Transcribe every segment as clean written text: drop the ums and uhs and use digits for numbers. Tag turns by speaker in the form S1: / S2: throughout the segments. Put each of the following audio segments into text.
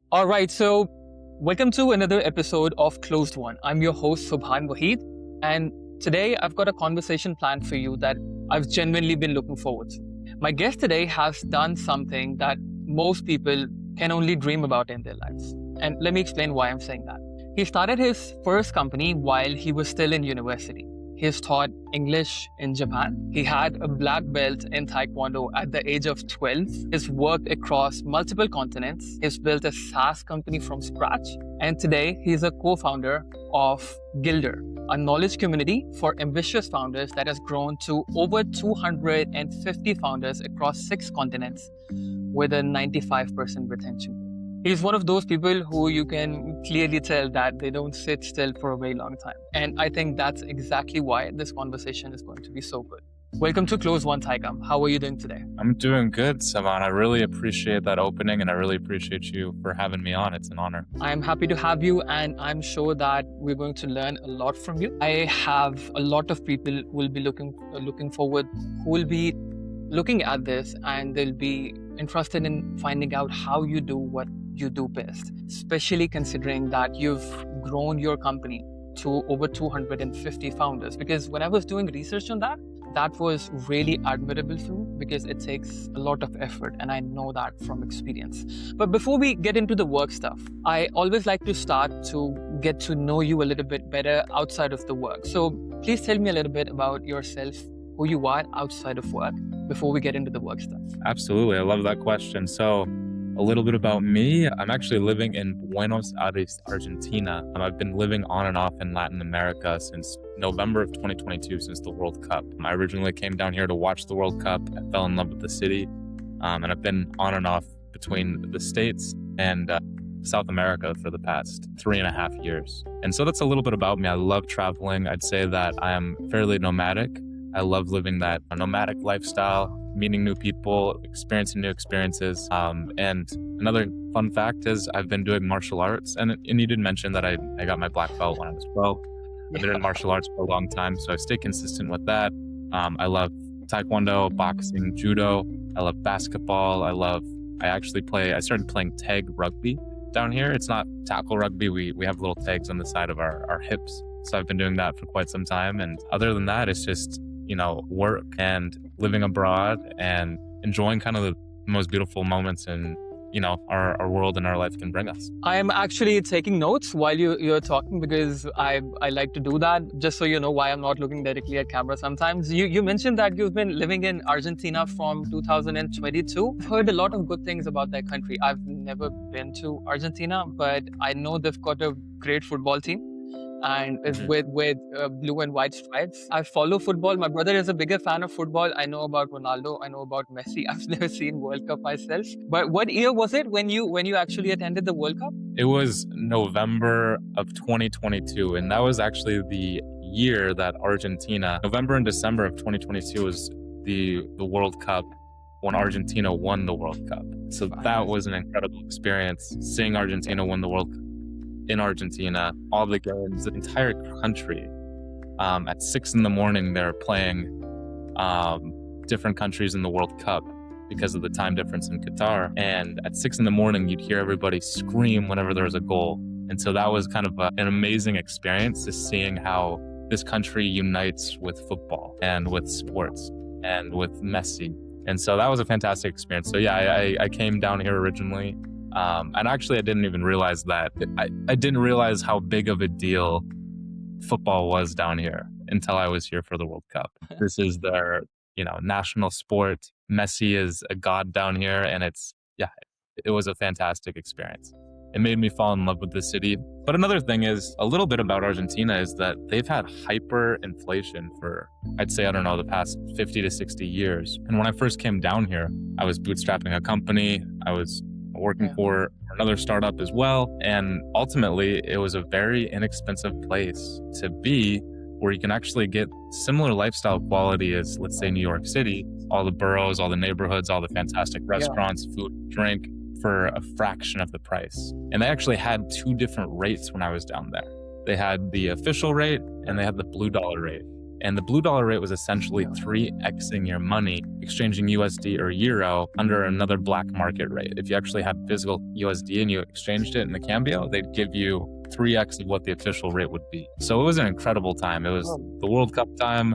S1: All right, so welcome to another episode of Closed One. I'm your host, Subhan Wahid, and today I've got a conversation planned for you that I've genuinely been looking forward to. My guest today has done something that most people can only dream about in their lives. And let me explain why I'm saying that. He started his first company while he was still in university. He has taught English in Japan. He had a black belt in Taekwondo at the age of 12. He's worked across multiple continents. He's built a SaaS company from scratch. And today, he's a co-founder of Gildre, a knowledge community for ambitious founders that has grown to over 250 founders across 6 continents with a 95% retention. He's one of those people who you can clearly tell that they don't sit still for a very long time. And I think that's exactly why this conversation is going to be so good. Welcome to Close One, Taiga. How are you doing today?
S2: I'm doing good, Savan. I really appreciate that opening and I really appreciate you for having me on. It's an honor.
S1: I'm happy to have you, and I'm sure that we're going to learn a lot from you. I have a lot of people who will be looking forward, who will be looking at this, and they'll be interested in finding out how you do what you do best, especially considering that you've grown your company to over 250 founders. Because when I was doing research on that, that was really admirable for me because it takes a lot of effort, and I know that from experience. But before we get into the work stuff, I always like to start to get to know you a little bit better outside of the work. So please tell me a little bit about yourself, who you are outside of work, before we get into the work stuff.
S2: Absolutely. I love that question. So a little bit about me. I'm actually living in Buenos Aires, Argentina. I've been living on and off in Latin America since November of 2022, since the World Cup. I originally came down here to watch the World Cup. I fell in love with the city, and I've been on and off between the States and South America for the past 3.5 years. And so that's a little bit about me. I love traveling. I'd say that I am fairly nomadic. I love living that nomadic lifestyle, meeting new people, experiencing new experiences. And another fun fact is I've been doing martial arts. And you did mention that I got my black belt when I was 12. I've been in martial arts for a long time, so I stay consistent with that. I love Taekwondo, boxing, judo. I love basketball. I started playing tag rugby down here. It's not tackle rugby. We have little tags on the side of our hips. So I've been doing that for quite some time. And other than that, it's just work and living abroad and enjoying kind of the most beautiful moments in, our world and our life can bring us.
S1: I am actually taking notes while you're talking because I like to do that, just so you know why I'm not looking directly at camera sometimes. You mentioned that you've been living in Argentina from 2022. I've heard a lot of good things about that country. I've never been to Argentina, but I know they've got a great football team. And it's with blue and white stripes. I follow football. My brother is a bigger fan of football. I know about Ronaldo. I know about Messi. I've never seen World Cup myself. But what year was it when you actually attended the World Cup?
S2: It was November of 2022, and that was actually the year that November and December of 2022 was the World Cup when Argentina won the World Cup. So that was an incredible experience, seeing Argentina win the World Cup in Argentina, all the games, the entire country. At 6 a.m, they're playing different countries in the World Cup because of the time difference in Qatar. And at 6 a.m, you'd hear everybody scream whenever there was a goal. And so that was kind of an amazing experience, just seeing how this country unites with football and with sports and with Messi. And so that was a fantastic experience. So yeah, I came down here originally. And actually, I didn't even realize that. I didn't realize how big of a deal football was down here until I was here for the World Cup. This is their, national sport. Messi is a god down here, and it was a fantastic experience. It made me fall in love with the city. But another thing is, a little bit about Argentina is that they've had hyperinflation for, I'd say, the past 50 to 60 years. And when I first came down here, I was bootstrapping a company. I was working for another startup as well. And ultimately, it was a very inexpensive place to be where you can actually get similar lifestyle quality as, let's say, New York City, all the boroughs, all the neighborhoods, all the fantastic restaurants, food, drink, for a fraction of the price. And they actually had 2 different rates when I was down there. They had the official rate and they had the blue dollar rate. And the blue dollar rate was essentially 3xing your money, exchanging USD or euro under another black market rate. If you actually had physical USD and you exchanged it in the cambio, they'd give you 3x of what the official rate would be. So it was an incredible time. It was the World Cup time.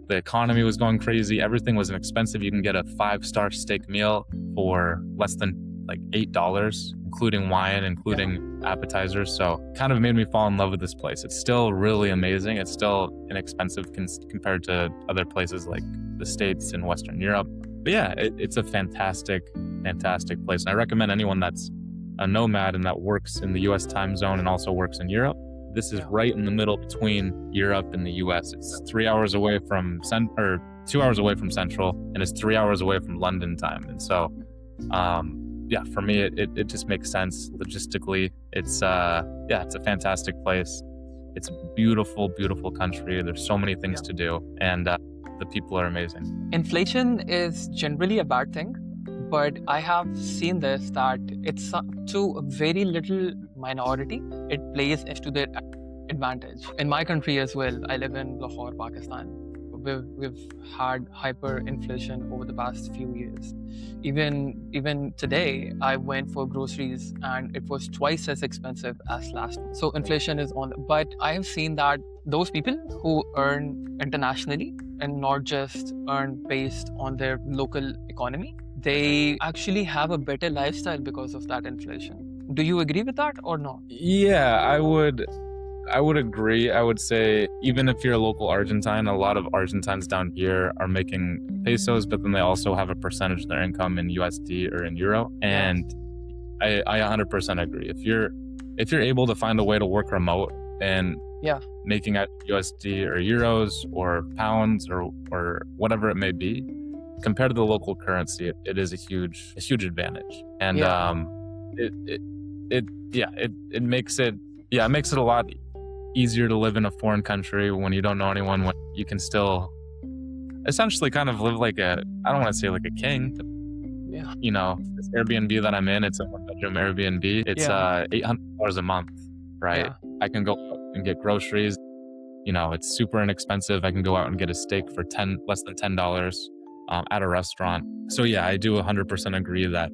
S2: The economy was going crazy. Everything was inexpensive. You can get a 5-star steak meal for less than like $8, including wine, including appetizers. So kind of made me fall in love with this place. It's still really amazing. It's still inexpensive compared to other places like the States and Western Europe. But yeah, it's a fantastic, fantastic place. And I recommend anyone that's a nomad and that works in the US time zone and also works in Europe. This is right in the middle between Europe and the US. It's 3 hours away from 2 hours away from Central, and it's 3 hours away from London time. And so, yeah, for me, it just makes sense logistically. It's it's a fantastic place. It's a beautiful, beautiful country. There's so many things to do, and the people are amazing.
S1: Inflation is generally a bad thing, but I have seen this that it's to a very little minority. It plays to their advantage. In my country as well, I live in Lahore, Pakistan. We've had hyperinflation over the past few years. Even today, I went for groceries and it was twice as expensive as last week. So inflation is on. But I have seen that those people who earn internationally and not just earn based on their local economy, they actually have a better lifestyle because of that inflation. Do you agree with that or not?
S2: Yeah, I would agree. I would say even if you're a local Argentine, a lot of Argentines down here are making pesos, but then they also have a percentage of their income in USD or in euro. And I 100% agree. If you're able to find a way to work remote and making at USD or euros or pounds or whatever it may be, compared to the local currency, it is a huge advantage. And it makes it a lot easier to live in a foreign country when you don't know anyone, when you can still essentially kind of live like I don't want to say like a king. You know, this Airbnb that I'm in, it's a 1-bedroom Airbnb. It's $800 a month, right? Yeah. I can go out and get groceries. You know, it's super inexpensive. I can go out and get a steak for less than $10 at a restaurant. So yeah, I do 100% agree that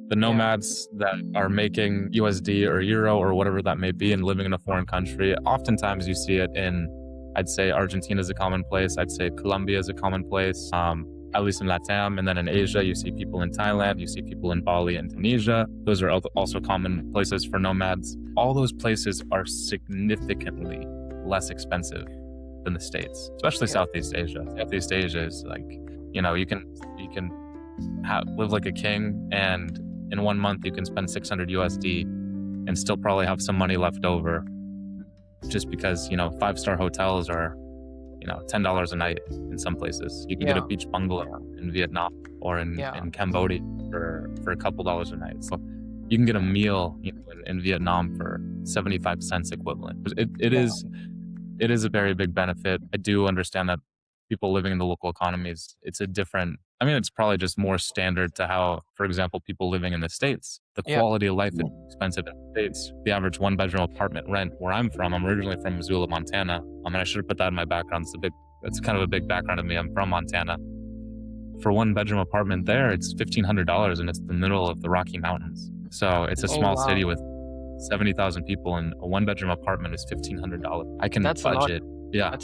S2: the nomads that are making USD or euro or whatever that may be and living in a foreign country, oftentimes you see it in, I'd say Argentina is a common place. I'd say Colombia is a common place, at least in Latam. And then in Asia, you see people in Thailand, you see people in Bali, Indonesia. Those are also common places for nomads. All those places are significantly less expensive than the States, especially Southeast Asia. Southeast Asia is like, you know, you can live like a king, and in 1 month you can spend 600 USD and still probably have some money left over, just because, you know, 5-star hotels are, you know, $10 a night in some places. You can get a beach bungalow in Vietnam or in Cambodia for a couple dollars a night. So you can get a meal, you know, in Vietnam for 75 cents equivalent. It is a very big benefit. I do understand that people living in the local economies, it's probably just more standard to how, for example, people living in the States, the quality of life is expensive in the States. The average 1-bedroom apartment rent where I'm from, I'm originally from Missoula, Montana. I should have put that in my background. It's kind of a big background of me. I'm from Montana. For 1-bedroom apartment there, it's $1,500 and it's the middle of the Rocky Mountains. So it's a small city with 70,000 people, and a 1-bedroom apartment is $1,500. I can budget.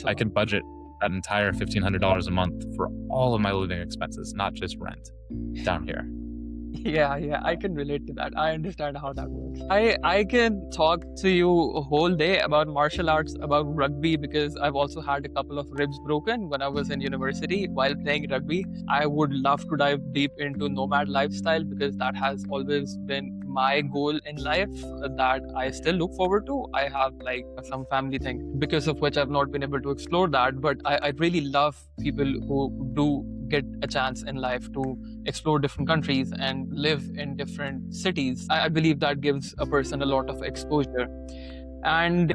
S2: I can budget that entire $1,500 a month for all of my living expenses, not just rent down here.
S1: Yeah, I can relate to that. I understand how that works. I can talk to you a whole day about martial arts, about rugby, because I've also had a couple of ribs broken when I was in university while playing rugby. I would love to dive deep into nomad lifestyle, because that has always been my goal in life that I still look forward to. I have like some family thing because of which I've not been able to explore that, but I really love people who do get a chance in life to explore different countries and live in different cities. I believe that gives a person a lot of exposure. And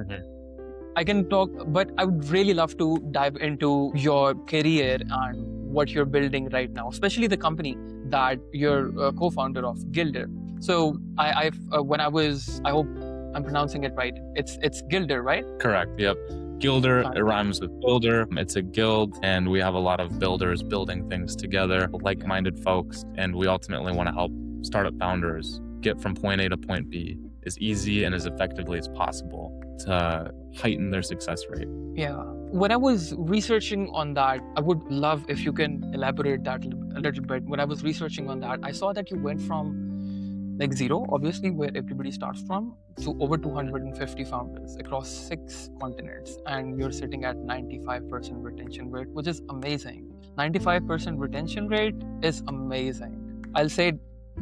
S1: I can talk, but I would really love to dive into your career and what you're building right now, especially the company that you're a co-founder of, Gildre. So I hope I'm pronouncing it right. It's Gildre, right?
S2: Correct. Yep. Gildre, it rhymes with builder. It's a guild, and we have a lot of builders building things together, like-minded folks, and we ultimately want to help startup founders get from point A to point B as easy and as effectively as possible to heighten their success rate.
S1: Yeah. When I was researching on that, I would love if you can elaborate that a little bit. When I was researching on that, I saw that you went from like zero, obviously, where everybody starts from, to over 250 founders across 6 continents. And you're sitting at 95% retention rate, which is amazing. 95% retention rate is amazing. I'll say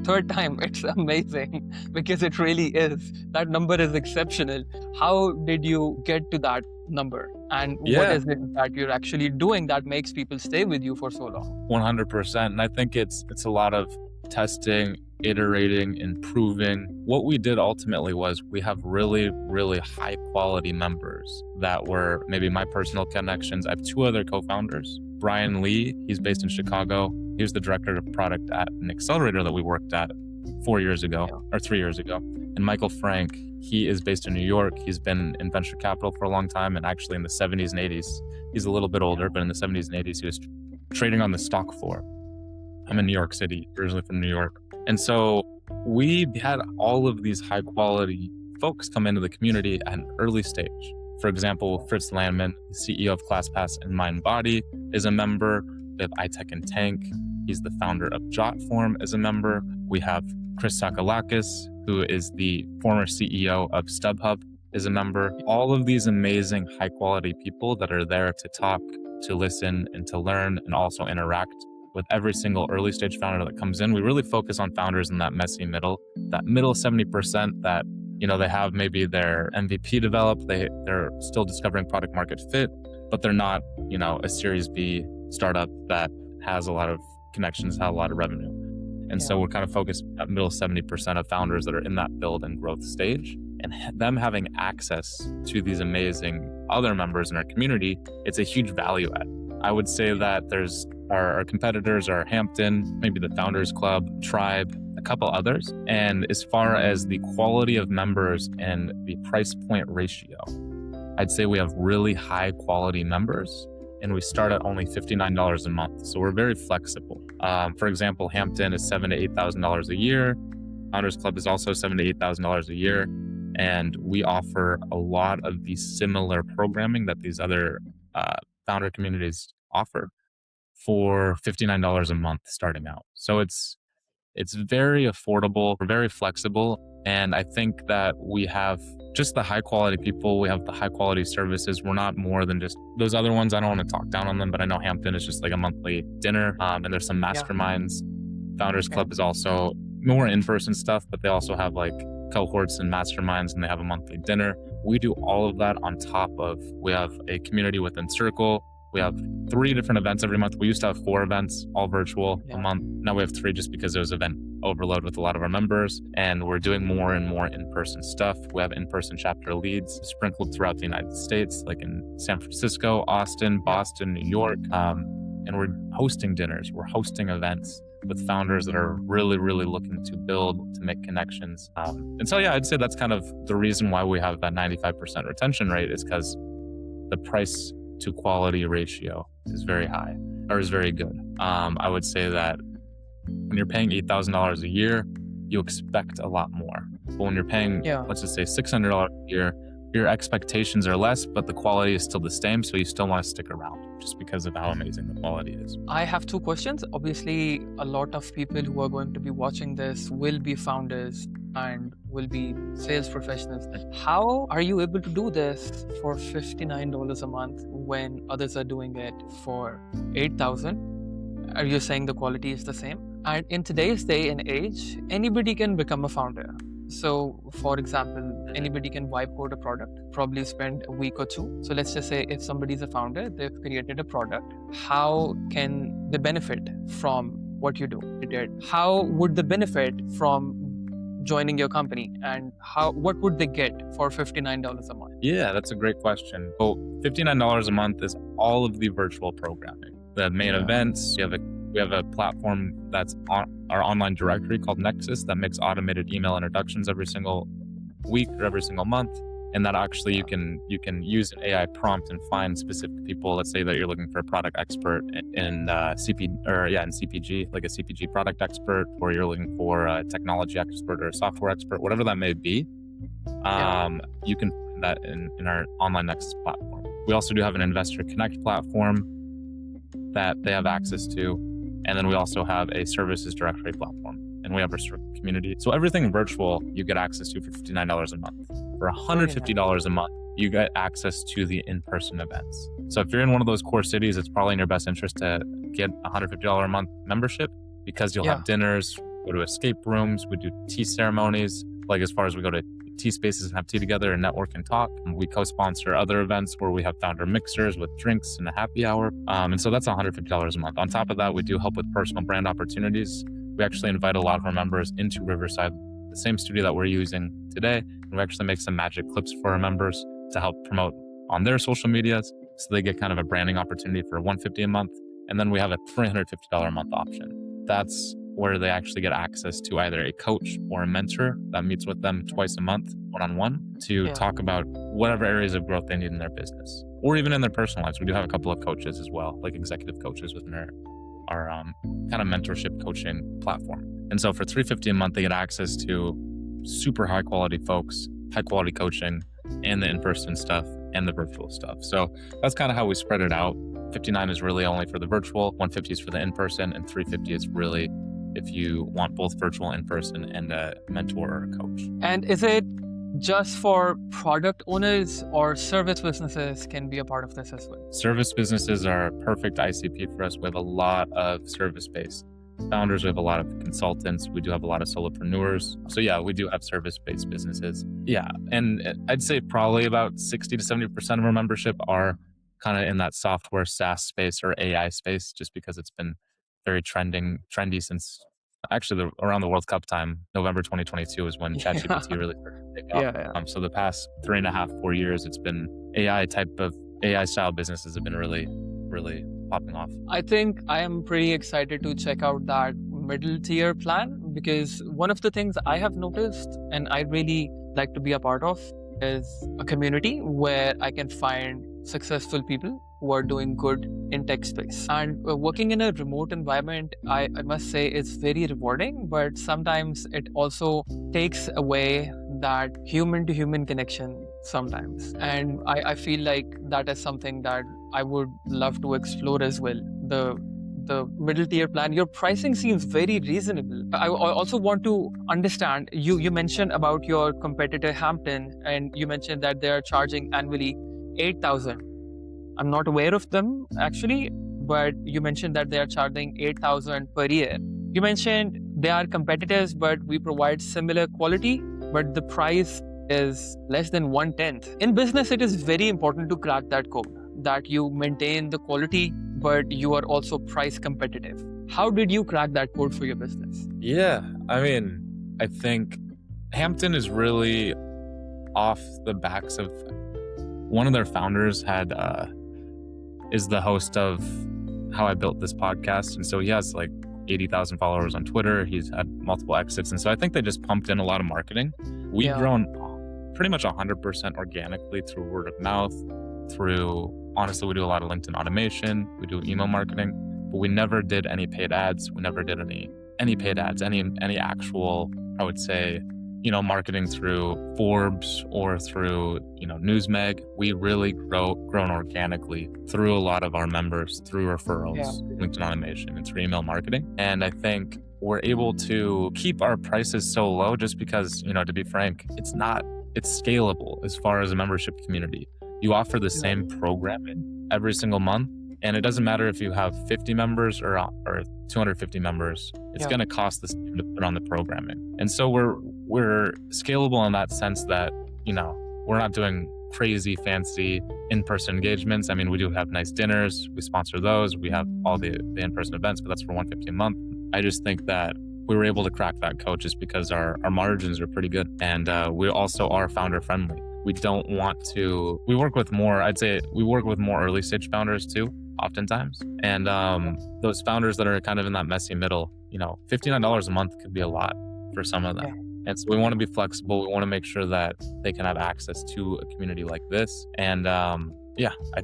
S1: third time, it's amazing because it really is. That number is exceptional. How did you get to that number? And what is it that you're actually doing that makes people stay with you for so long?
S2: 100%. And I think it's a lot of testing, iterating, improving. What we did ultimately was we have really, really high quality members that were maybe my personal connections. I have 2 other co-founders. Brian Lee, he's based in Chicago. He was the director of product at an accelerator that we worked at 4 years ago or 3 years ago. And Michael Frank, he is based in New York. He's been in venture capital for a long time, and actually in the 70s and 80s. He's a little bit older, but in the 70s and 80s, he was trading on the stock floor. I'm in New York City, originally from New York. And so we had all of these high quality folks come into the community at an early stage. For example, Fritz Landman, the CEO of ClassPass and MindBody, is a member. We have iTech and Tank. He's the founder of JotForm as a member. We have Chris Sakalakis, who is the former CEO of StubHub, is a member. All of these amazing high quality people that are there to talk, to listen, and to learn, and also interact with every single early stage founder that comes in. We really focus on founders in that messy middle, that middle 70% that, they have maybe their MVP developed, they're still discovering product market fit, but they're not, a Series B startup that has a lot of connections, has a lot of revenue. And so we're kind of focused at middle 70% of founders that are in that build and growth stage, and them having access to these amazing other members in our community, it's a huge value add. I would say that there's our competitors are Hampton, maybe the Founders Club, Tribe, a couple others. And as far as the quality of members and the price point ratio, I'd say we have really high quality members, and we start at only $59 a month. So we're very flexible. For example, Hampton is $7,000 to $8,000 a year. Founders Club is also $7,000 to $8,000 a year. And we offer a lot of the similar programming that these other founder communities offer for $59 a month starting out. So it's very affordable, we're very flexible. And I think that we have just the high quality people, we have the high quality services. We're not more than just those other ones. I don't want to talk down on them, but I know Hampton is just like a monthly dinner, and there's some masterminds. Founders Club is also more in-person stuff, but they also have like cohorts and masterminds, and they have a monthly dinner. We do all of that on top of, we have a community within Circle. We have 3 different events every month. We used to have 4 events, all virtual a month. Now we have 3 just because there was event overload with a lot of our members, and we're doing more and more in-person stuff. We have in-person chapter leads sprinkled throughout the United States, like in San Francisco, Austin, Boston, New York. And we're hosting dinners, we're hosting events with founders that are really, really looking to build, to make connections. And so, I'd say that's kind of the reason why we have that 95% retention rate, is because the price to quality ratio is very high, or is very good. I would say that when you're paying $8,000 a year, you expect a lot more. But when you're paying, let's just say $600 a year, your expectations are less, but the quality is still the same. So you still want to stick around just because of how amazing the quality is.
S1: I have 2 questions. Obviously, a lot of people who are going to be watching this will be founders and will be sales professionals. How are you able to do this for $59 a month when others are doing it for $8,000? Are you saying the quality is the same? And in today's day and age, anybody can become a founder. So for example, anybody can vibe code a product, probably spend a week or 2. So let's just say if somebody's a founder, they've created a product, how can they benefit from what you do? How would they benefit from joining your company, and what would they get for $59 a month?
S2: Yeah, that's a great question. Well, $59 a month is all of the virtual programming, the main events. We have a platform that's on our online directory called Nexus that makes automated email introductions every single week or every single month. And that actually you can use an AI prompt and find specific people. Let's say that you're looking for a product expert in CPG, like a CPG product expert, or you're looking for a technology expert or a software expert, whatever that may be. You can find that in our online Nexus platform. We also do have an Investor Connect platform that they have access to. And then we also have a services directory platform, and we have our community. So everything virtual you get access to for $59 a month. For $150 a month, you get access to the in-person events. So if you're in one of those core cities, it's probably in your best interest to get a $150 a month membership, because you'll have dinners, go to escape rooms, we do tea ceremonies, like as far as we go to tea spaces and have tea together and network and talk. We co-sponsor other events where we have founder mixers with drinks and a happy hour. And so that's $150 a month. On top of that, we do help with personal brand opportunities. We actually invite a lot of our members into Riverside, the same studio that we're using today. And we actually make some magic clips for our members to help promote on their social medias. So they get kind of a branding opportunity for $150 a month. And then we have a $350 a month option. That's where they actually get access to either a coach or a mentor that meets with them twice a month, one-on-one, to talk about whatever areas of growth they need in their business, or even in their personal lives. We do have a couple of coaches as well, like executive coaches within our kind of mentorship coaching platform. And so for $350 a month, they get access to super high quality folks, high quality coaching, and the in-person stuff and the virtual stuff. So that's kind of how we spread it out. $59 is really only for the virtual, $150 is for the in-person, and $350 is really if you want both virtual and in-person and a mentor or a coach.
S1: And is it just for product owners, or service businesses can be a part of this as well?
S2: Service businesses are a perfect ICP for us. We have a lot of service-based founders. We have a lot of consultants. We do have a lot of solopreneurs. So yeah, we do have service-based businesses. Yeah, and I'd say probably about 60 to 70% of our membership are kind of in that software SaaS space or AI space, just because it's been very trendy since actually around the World Cup time. November 2022 is when ChatGPT really started to take off. So the past 3.5, 4 years, it's been AI style businesses have been really, really popping off.
S1: I think I am pretty excited to check out that middle tier plan, because one of the things I have noticed and I really like to be a part of is a community where I can find successful people who are doing good in tech space. And working in a remote environment, I must say it's very rewarding, but sometimes it also takes away that human to human connection sometimes. And I feel like that is something that I would love to explore as well. The middle tier plan, your pricing seems very reasonable. I also want to understand, you mentioned about your competitor Hampton, and you mentioned that they are charging annually $8,000. I'm not aware of them actually, but you mentioned that they are charging $8,000 per year. You mentioned they are competitors, but we provide similar quality, but the price is less than 1/10. In business, it is very important to crack that code, that you maintain the quality, but you are also price competitive. How did you crack that code for your business?
S2: Yeah, I mean, I think Hampton is really off the backs of one of their founders is the host of How I Built This podcast. And so he has like 80,000 followers on Twitter. He's had multiple exits. And so I think they just pumped in a lot of marketing. We've grown pretty much 100% organically through word of mouth, honestly, we do a lot of LinkedIn automation, we do email marketing, but we never did any paid ads. We never did any paid ads, any actual, I would say, marketing through Forbes or through, Newsmag. We really grown organically through a lot of our members, through referrals, LinkedIn automation, and through email marketing. And I think we're able to keep our prices so low just because, to be frank, it's scalable as far as a membership community. You offer the same programming every single month, and it doesn't matter if you have 50 members or 250 members. It's going to cost the same to put on the programming. And so we're scalable in that sense that, we're not doing crazy fancy in-person engagements. I mean, we do have nice dinners. We sponsor those. We have all the in-person events, but that's for $150 a month. I just think that we were able to crack that code just because our margins are pretty good. And we also are founder friendly. We don't want to, we work with more early stage founders too, oftentimes. And those founders that are kind of in that messy middle, $59 a month could be a lot for some of them. And so we want to be flexible. We want to make sure that they can have access to a community like this. And I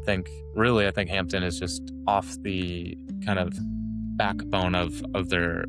S2: think Hampton is just off the kind of backbone of their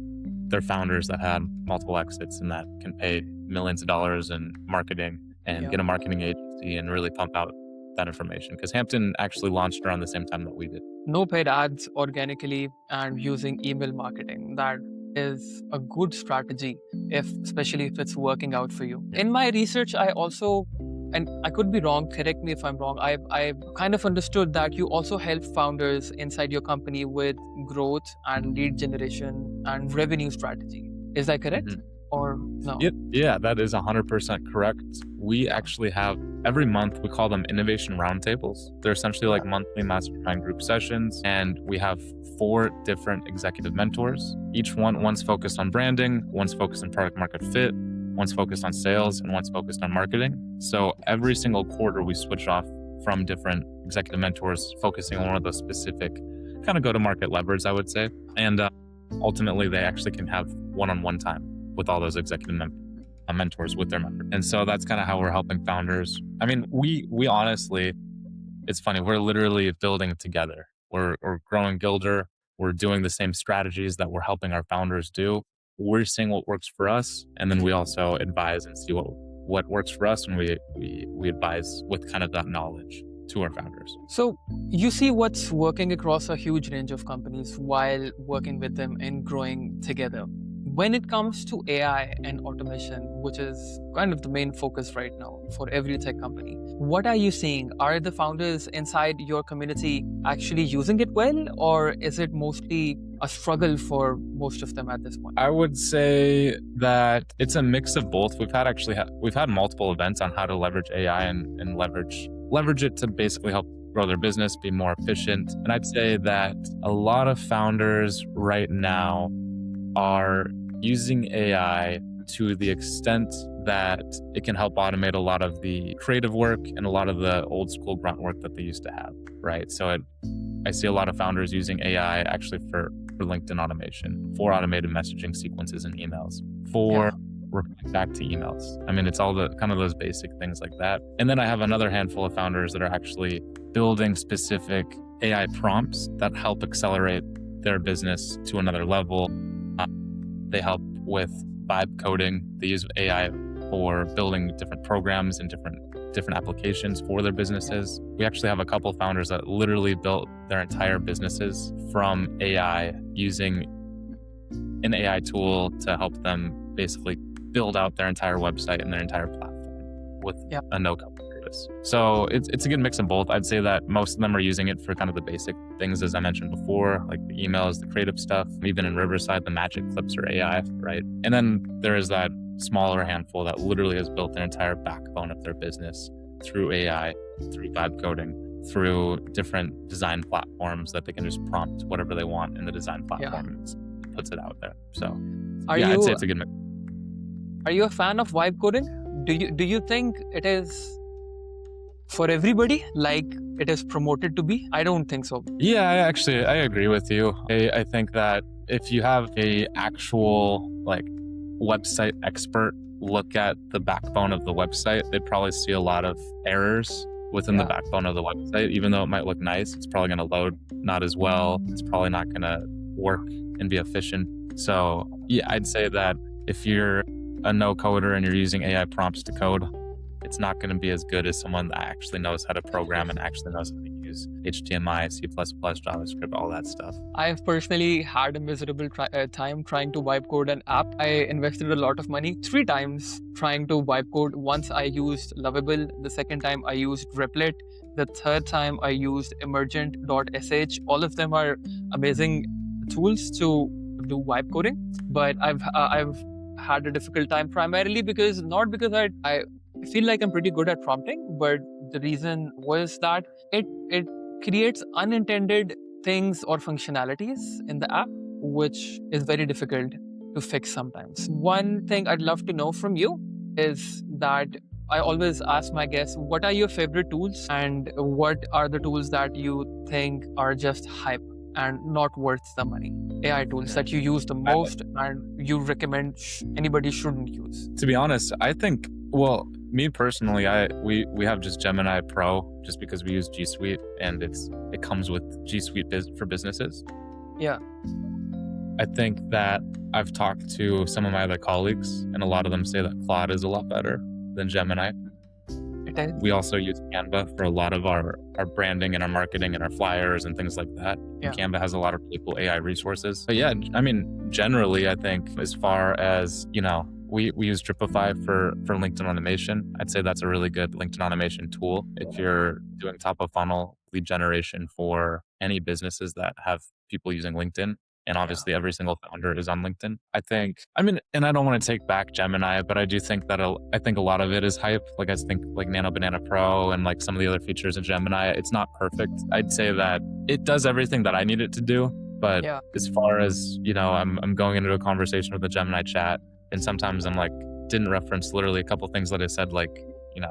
S2: founders that had multiple exits and that can pay millions of dollars in marketing and get a marketing agency and really pump out that information. Because Hampton actually launched around the same time that we did.
S1: No paid ads, organically, and using email marketing. That is a good strategy, especially if it's working out for you. In my research, I also, and I could be wrong, correct me if I'm wrong, I've kind of understood that you also help founders inside your company with growth and lead generation and revenue strategy. Is that correct?
S2: Mhm.
S1: Or no?
S2: Yeah, that is 100% correct. We actually have, every month, we call them innovation roundtables. They're essentially like monthly mastermind group sessions, and we have 4 different executive mentors. One's focused on branding, one's focused on product market fit, one's focused on sales, and one's focused on marketing. So every single quarter, we switch off from different executive mentors, focusing on one of those specific kind of go-to-market levers, I would say. And ultimately, they actually can have one-on-one time with all those executive mentors with their members. And so that's kind of how we're helping founders. I mean, we honestly, it's funny, we're literally building together. We're growing Gildre. We're doing the same strategies that we're helping our founders do. We're seeing what works for us, and then we also advise and see what works for us, and we advise with kind of that knowledge to our founders.
S1: So you see what's working across a huge range of companies while working with them and growing together. When it comes to AI and automation, which is kind of the main focus right now for every tech company, what are you seeing? Are the founders inside your community actually using it well, or is it mostly a struggle for most of them at this point?
S2: I would say that it's a mix of both. We've had multiple events on how to leverage AI and leverage it to basically help grow their business, be more efficient. And I'd say that a lot of founders right now are using AI to the extent that it can help automate a lot of the creative work and a lot of the old school grunt work that they used to have, right? So I see a lot of founders using AI actually for LinkedIn automation, for automated messaging sequences and emails, for replying back to emails. I mean, it's all the kind of those basic things like that. And then I have another handful of founders that are actually building specific AI prompts that help accelerate their business to another level. They help with vibe coding. They use AI for building different programs and different applications for their businesses. We actually have a couple founders that literally built their entire businesses from AI, using an AI tool to help them basically build out their entire website and their entire platform with a no-code service. So it's a good mix of both. I'd say that most of them are using it for kind of the basic things, as I mentioned before, like the emails, the creative stuff. Even in Riverside, the magic clips are AI, right? And then there is that smaller handful that literally has built their entire backbone of their business through AI, through vibe coding, through different design platforms that they can just prompt whatever they want in the design platform and it puts it out there. So I'd say it's a good mix.
S1: Are you a fan of vibe coding? Do you think it is for everybody like it is promoted to be? I don't think so.
S2: Yeah, I agree with you. I think that if you have a actual website expert look at the backbone of the website, they'd probably see a lot of errors within the backbone of the website. Even though it might look nice, it's probably going to load not as well. It's probably not going to work and be efficient. So yeah, I'd say that if you're a no-coder and you're using AI prompts to code, it's not going to be as good as someone that actually knows how to program and actually knows how to use HTML, C++, JavaScript, all that stuff.
S1: I've personally had a miserable time trying to vibe code an app. I invested a lot of money 3 times trying to vibe code. Once I used Lovable, the second time I used Replit, the third time I used emergent.sh. All of them are amazing tools to do vibe coding, but I've had a difficult time primarily not because I feel like I'm pretty good at prompting, but the reason was that it creates unintended things or functionalities in the app, which is very difficult to fix sometimes. One thing I'd love to know from you is that I always ask my guests, what are your favorite tools and what are the tools that you think are just hype? and not worth the money? AI tools that you use the most and you recommend anybody shouldn't use?
S2: To be honest, I think, well, me personally, we have just Gemini Pro just because we use G Suite and it comes with G Suite for businesses.
S1: Yeah.
S2: I think that I've talked to some of my other colleagues and a lot of them say that Claude is a lot better than Gemini.
S1: It is.
S2: We also use Canva for a lot of our branding and our marketing and our flyers and things like that.
S1: Yeah.
S2: Canva has a lot of really cool AI resources. But yeah, I mean, generally, I think as far as, we use Dripify for LinkedIn automation. I'd say that's a really good LinkedIn automation tool if you're doing top of funnel lead generation for any businesses that have people using LinkedIn. And obviously every single founder is on LinkedIn. And I don't want to take back Gemini, but I do think that I think a lot of it is hype. Like I think like Nano Banana Pro and like some of the other features in Gemini, it's not perfect. I'd say that it does everything that I need it to do. But as far as, I'm going into a conversation with the Gemini chat and sometimes I'm like, didn't reference literally a couple things that I said, like, 30,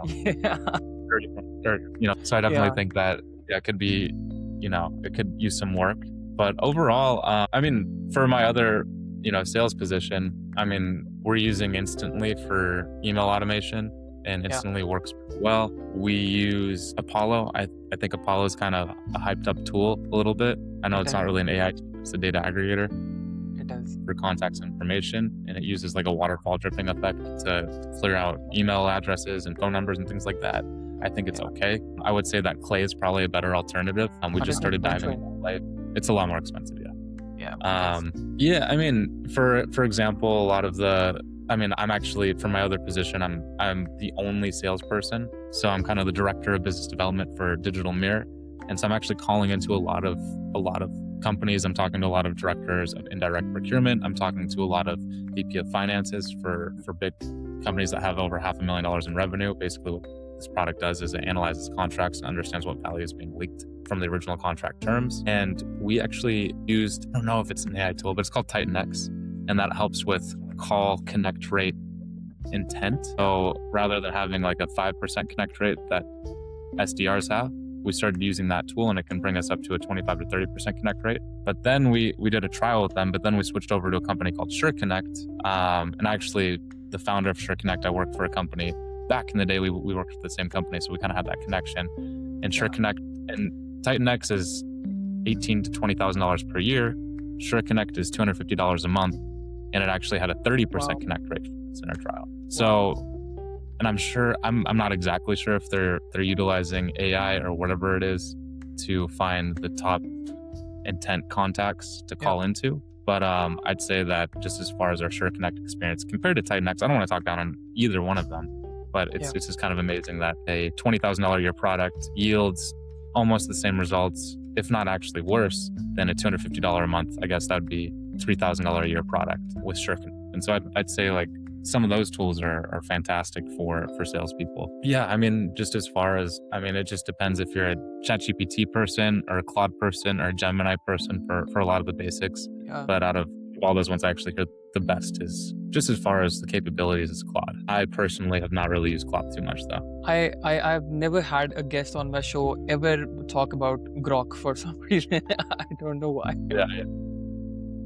S2: so I definitely think that it could be, it could use some work. But overall, for my other, sales position, we're using Instantly for email automation and Instantly works pretty well. We use Apollo. I think Apollo is kind of a hyped up tool a little bit. I know it's not really an AI tool, it's a data aggregator.
S1: It does.
S2: For contacts and information, and it uses like a waterfall dripping effect to clear out email addresses and phone numbers and things like that. I think it's okay. I would say that Clay is probably a better alternative. We just started diving into Clay. It's a lot more expensive, for example, a lot of I'm actually, for my other position, I'm the only salesperson. So I'm kind of the director of business development for Digital Mirror. And so I'm actually calling into a lot of companies. I'm talking to a lot of directors of indirect procurement. I'm talking to a lot of VP of finances for big companies that have over $500,000 in revenue. Basically what this product does is it analyzes contracts and understands what value is being leaked from the original contract terms. And we actually used, I don't know if it's an AI tool, but it's called TitanX. And that helps with call connect rate intent. So rather than having like a 5% connect rate that SDRs have, we started using that tool and it can bring us up to a 25 to 30% connect rate. But then we did a trial with them, but then we switched over to a company called SureConnect. And actually the founder of SureConnect, I worked for a company back in the day, we worked with the same company. So we kind of had that connection. And SureConnect and TitanX is $18,000 to $20,000 per year. SureConnect is $250 a month. And it actually had a 30% connect rate in our trial. So, and I'm not exactly sure if they're utilizing AI or whatever it is to find the top intent contacts to call into. But I'd say that just as far as our SureConnect experience compared to TitanX, I don't want to talk down on either one of them, but it's just kind of amazing that a $20,000 a year product yields almost the same results, if not actually worse, than a $250 a month. I guess that would be $3,000 a year product with SureConnect. And so I'd say like some of those tools are fantastic for salespeople. Yeah, just as far as, it just depends if you're a ChatGPT person or a Claude person or a Gemini person for a lot of the basics. Yeah. But out of all those ones, I actually hear the best is just as far as the capabilities is Claude. I personally have not really used Claude too much though.
S1: I've never had a guest on my show ever talk about Grok for some reason. I don't know why.
S2: Yeah.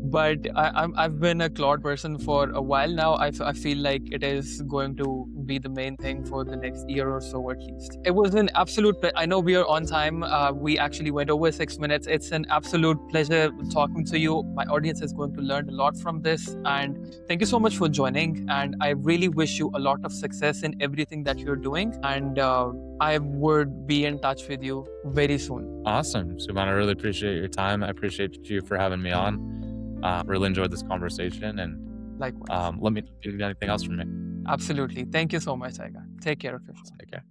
S1: But I've been a Claude person for a while now. I feel like it is going to be the main thing for the next year or so at least. It was an absolute I know we are on time. We actually went over 6 minutes. It's an absolute pleasure talking to you. My audience is going to learn a lot from this. And thank you so much for joining. And I really wish you a lot of success in everything that you're doing. And I would be in touch with you very soon.
S2: Awesome. Subhan, I really appreciate your time. I appreciate you for having me on. Really enjoyed this conversation, and
S1: likewise.
S2: Let me know if you need anything else from me.
S1: Absolutely. Thank you so much, Taiga. Take care of yourself.
S2: Take care.